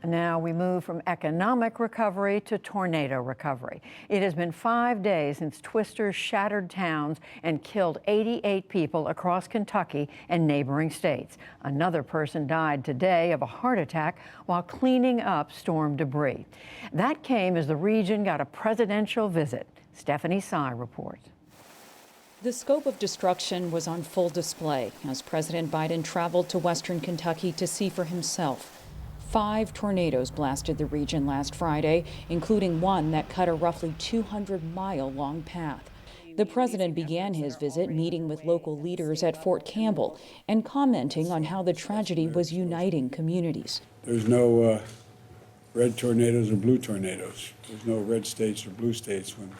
Now we move from economic recovery to tornado recovery. It has been 5 days since twisters shattered towns and killed 88 people across Kentucky and neighboring states. Another person died today of a heart attack while cleaning up storm debris. That came as the region got a presidential visit. Stephanie Sy reports. The scope of destruction was on full display as President Biden traveled to western Kentucky to see for himself. 5 tornadoes blasted the region last Friday, including one that cut a roughly 200-mile-long path. The president began his visit meeting with local leaders at Fort Campbell and commenting on how the tragedy was uniting communities. There's no red tornadoes or blue tornadoes. There's no red states or blue states when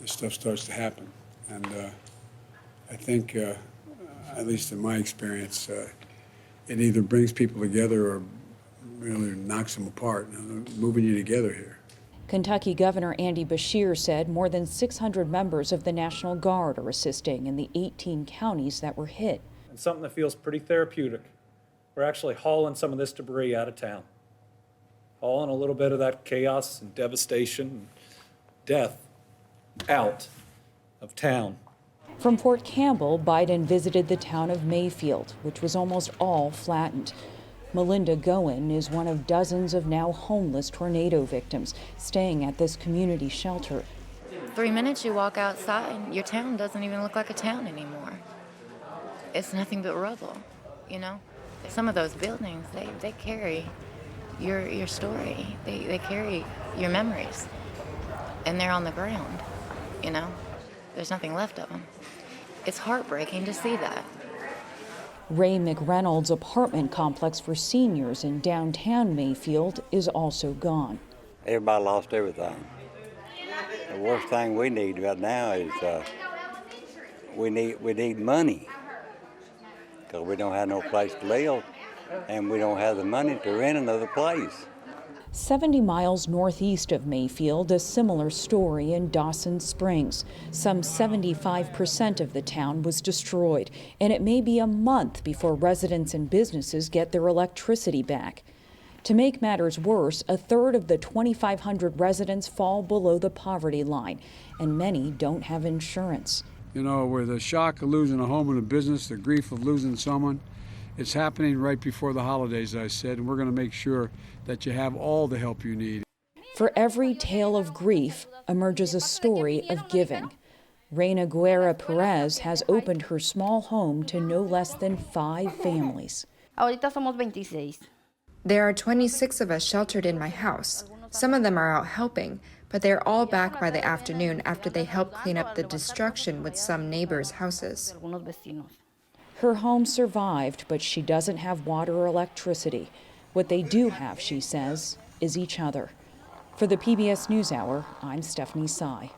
this stuff starts to happen. And I think, at least in my experience, it either brings people together or really knocks them apart, moving you together here. Kentucky Governor Andy Beshear said more than 600 members of the National Guard are assisting in the 18 counties that were hit. And something that feels pretty therapeutic. We're actually hauling some of this debris out of town. Hauling a little bit of that chaos and devastation and death out of town. From Fort Campbell, Biden visited the town of Mayfield, which was almost all flattened. Melinda Goen is one of dozens of now homeless tornado victims staying at this community shelter. 3 minutes you walk outside, your town doesn't even look like a town anymore. It's nothing but rubble, you know? Some of those buildings, they carry your story. They carry your memories. And they're on the ground, you know? There's nothing left of them. It's heartbreaking to see that. Ray McReynolds' apartment complex for seniors in downtown Mayfield is also gone. Everybody lost everything. The worst thing we need right now is we need money because we don't have no place to live and we don't have the money to rent another place. 70 miles northeast of Mayfield, a similar story in Dawson Springs. Some 75% of the town was destroyed, and it may be a month before residents and businesses get their electricity back. To make matters worse, a third of the 2,500 residents fall below the poverty line, and many don't have insurance. You know, with the shock of losing a home and a business, the grief of losing someone, it's happening right before the holidays, I said, and we're going to make sure that you have all the help you need. For every tale of grief emerges a story of giving. Reina Guerra Perez has opened her small home to no less than 5 families. Ahorita somos 26. There are 26 of us sheltered in my house. Some of them are out helping, but they're all back by the afternoon after they helped clean up the destruction with some neighbors' houses. Her home survived, but she doesn't have water or electricity. What they do have, she says, is each other. For the PBS NewsHour, I'm Stephanie Sy.